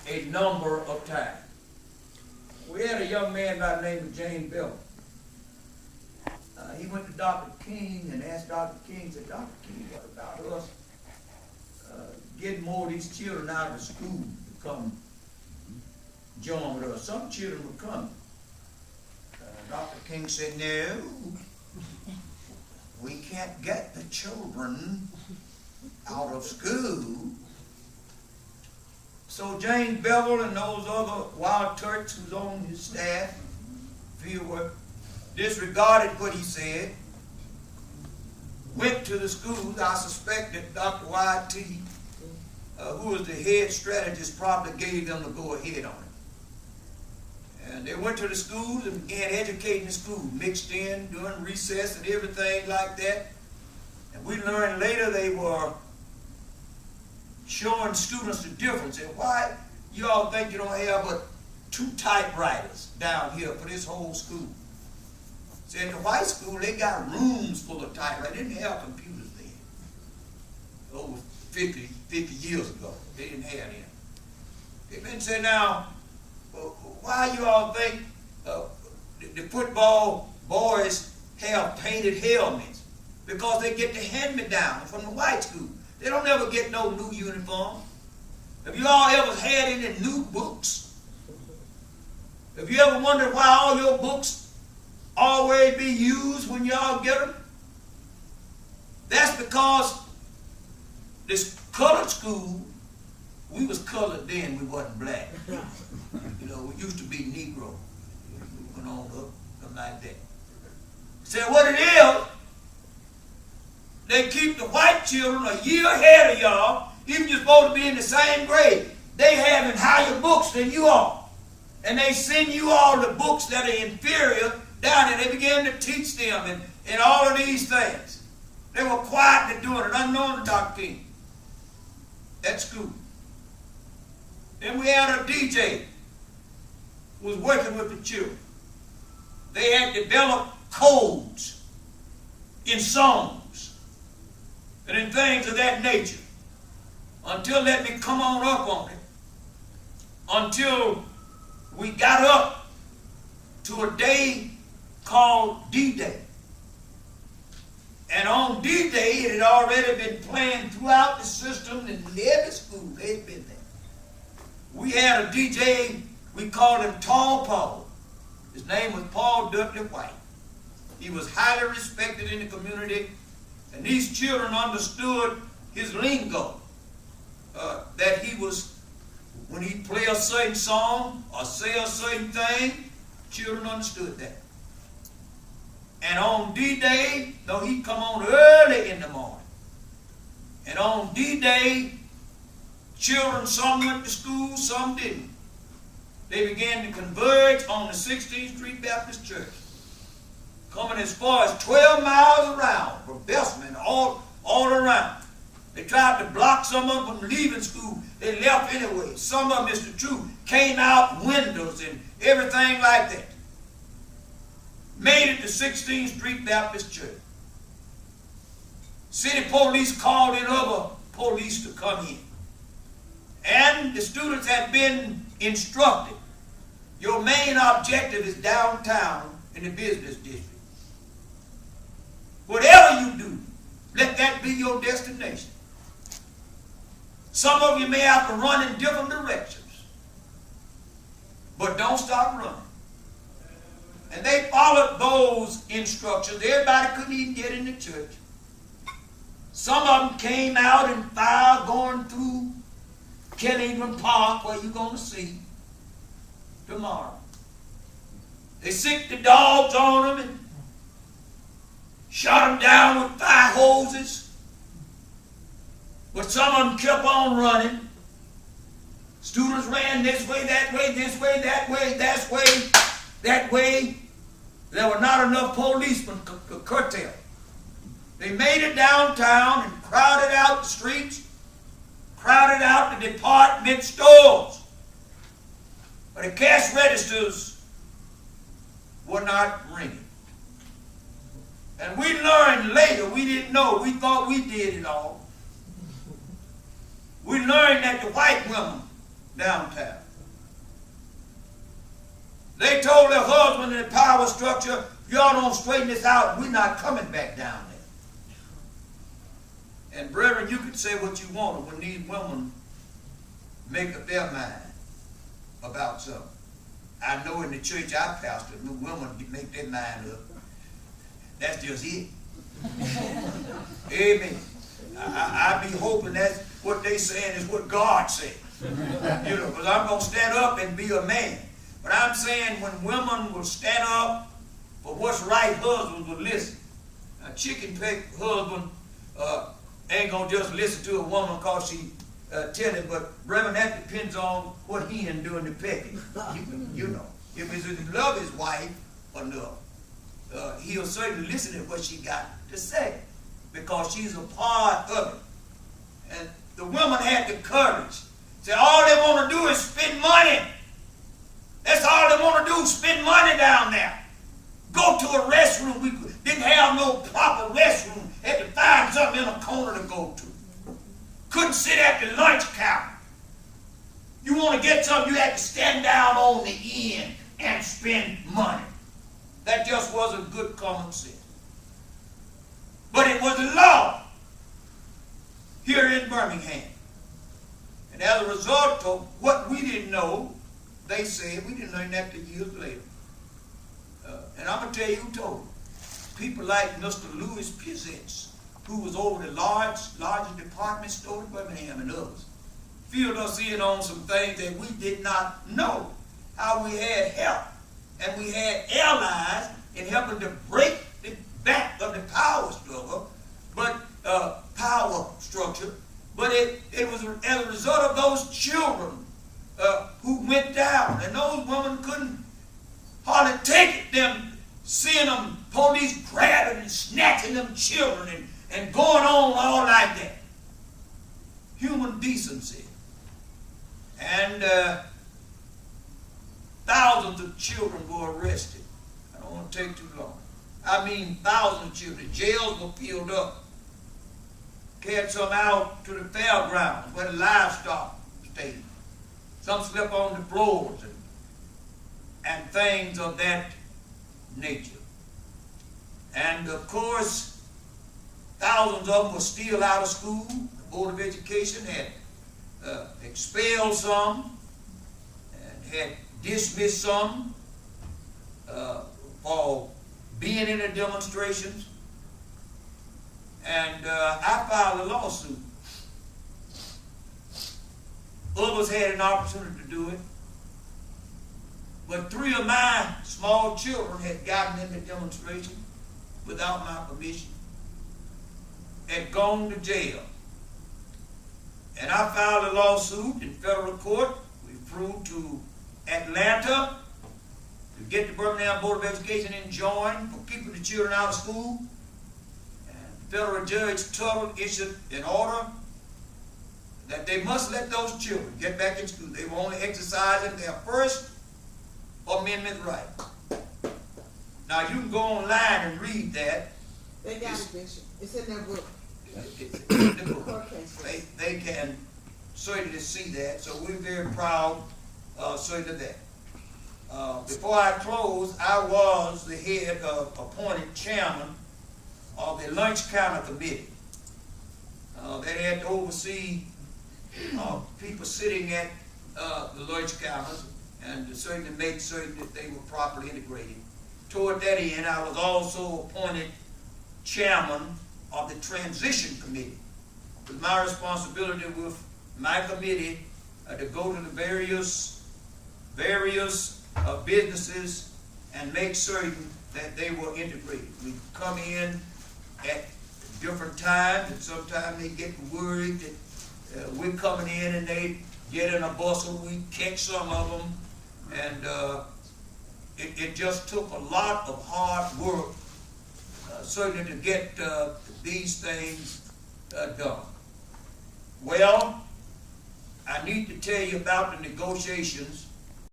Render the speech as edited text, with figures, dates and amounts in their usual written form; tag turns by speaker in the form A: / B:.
A: a number of times. We had a young man by the name of James Bell. He went to Dr. King and asked Dr. King, said, Dr. King, what about us getting more of these children out of school to come join with us? Some children would come. Dr. King said, no, we can't get the children out of school. So James Bevel and those other wild Turks who's on his staff, field work, disregarded what he said, went to the schools. I suspect that Dr. Y.T., who was the head strategist, probably gave them the go-ahead on it. And they went to the schools and began educating the school, mixed in, doing recess and everything like that. And we learned later they were showing students the difference. And why you all think you don't have but 2 typewriters down here for this whole school? See, in the white school, they got rooms full of typewriters. They didn't have computers then. Over 50 years ago, they didn't have them. They've been saying now, why you all think the football boys have painted helmets? Because they get the hand-me-down from the white school. They don't ever get no new uniform. Have you all ever had any new books? Have you ever wondered why all your books always be used when y'all get them? That's because this colored school, we was colored then, we wasn't black. You know, we used to be Negro. We went on up, something like that. So what it is, they keep the white children a year ahead of y'all, even you're supposed to be in the same grade. They having higher books than you are. And they send you all the books that are inferior down there. They began to teach them and all of these things. They were quietly doing it, unknown to Dr. King at school. Then we had a DJ who was working with the children. They had developed codes in songs and in things of that nature. Until, let me come on up on it, until we got up to a day called D-Day. And on D-Day, it had already been playing throughout the system in every school. They'd been there. We had a DJ, we called him Tall Paul. His name was Paul Dudley White. He was highly respected in the community, and these children understood his lingo. That he was, when he'd play a certain song or say a certain thing, children understood that. And on D-Day, though he'd come on early in the morning, and on D-Day, children, some went to school, some didn't. They began to converge on the 16th Street Baptist Church, coming as far as 12 miles around, from Bessemer all around. They tried to block some of them from leaving school. They left anyway. Some of them, Mr. True, came out windows and everything like that. Made it to 16th Street Baptist Church. City police called in other police to come in. And the students had been instructed. Your main objective is downtown in the business district. Whatever you do, let that be your destination. Some of you may have to run in different directions, but don't stop running. And they followed those instructions. Everybody couldn't even get in the church. Some of them came out in file going through Kennington Park, where you're going to see tomorrow. They sicked the dogs on them and shot them down with fire hoses. But some of them kept on running. Students ran this way, that way, this way, that way, that way, that way. There were not enough policemen to curtail. They made it downtown and crowded out the streets, crowded out the department stores. But the cash registers were not ringing. And we learned later, we didn't know, we thought we did it all. We learned that the white women downtown. They told their husband in the power structure, y'all don't straighten this out, we're not coming back down there. And brethren, you can say what you want when these women make up their mind about something. I know in the church I pastor, the women make their mind up. That's just it. Amen. I be hoping that's what they saying is what God said. You know, because I'm going to stand up and be a man. But I'm saying when women will stand up for what's right, husbands will listen. A chicken-peck husband ain't going to just listen to a woman because she tell him, but brethren, that depends on what he in doing the pecking. You know, if he love his wife enough, he'll certainly listen to what she got to say because she's a part of it. And the woman had the courage. Say, all they want to do is spend money. That's all they want to do, spend money down there. Go to a restroom. We didn't have no proper restroom. Had to find something in a corner to go to. Couldn't sit at the lunch counter. You want to get something, you had to stand down on the end and spend money. That just wasn't good common sense. But it was the law here in Birmingham. And as a result of what we didn't know, they said, we didn't learn that till years later. And I'm going to tell you who told them. People like Mr. Louis Pizzetts, who was over the largest department store in Birmingham and others, filled us in on some things that we did not know. How we had help. And we had allies in helping to break the back of the power struggle, power structure. But it was as a result of those children who went down. And those women couldn't hardly take it, them seeing them police grabbing and snatching them children and going on all like that. Human decency. And thousands of children were arrested. I don't want to take too long. I mean thousands of children. Jails were filled up. Carried some out to the fairgrounds where the livestock stayed. Some slept on the floors and things of that nature. And of course, thousands of them were still out of school. The Board of Education had expelled some and had dismissed some for being in the demonstrations. And I filed a lawsuit. Others had an opportunity to do it. But 3 of my small children had gotten in the demonstration without my permission, had gone to jail. And I filed a lawsuit in federal court. We flew to Atlanta to get the Birmingham Board of Education enjoined for keeping the children out of school. And federal Judge Tuttle issued an order that they must let those children get back in school. They were only exercising their First Amendment right. Now you can go online and read that.
B: They got it, Bishop. It's in their book.
A: It's in the book. They can certainly see that. So we're very proud certainly of that. Before I close, I was the head of appointed chairman of the Lunch Counter Committee. They had to oversee people sitting at the lunch counters and to certainly make certain that they were properly integrated. Toward that end, I was also appointed chairman of the Transition Committee. It was my responsibility with my committee to go to the various businesses and make certain that they were integrated. We come in at different times, and sometimes they get worried that we're coming in and they get in a bustle. We catch some of them, and it just took a lot of hard work certainly to get these things done. Well, I need to tell you about the negotiations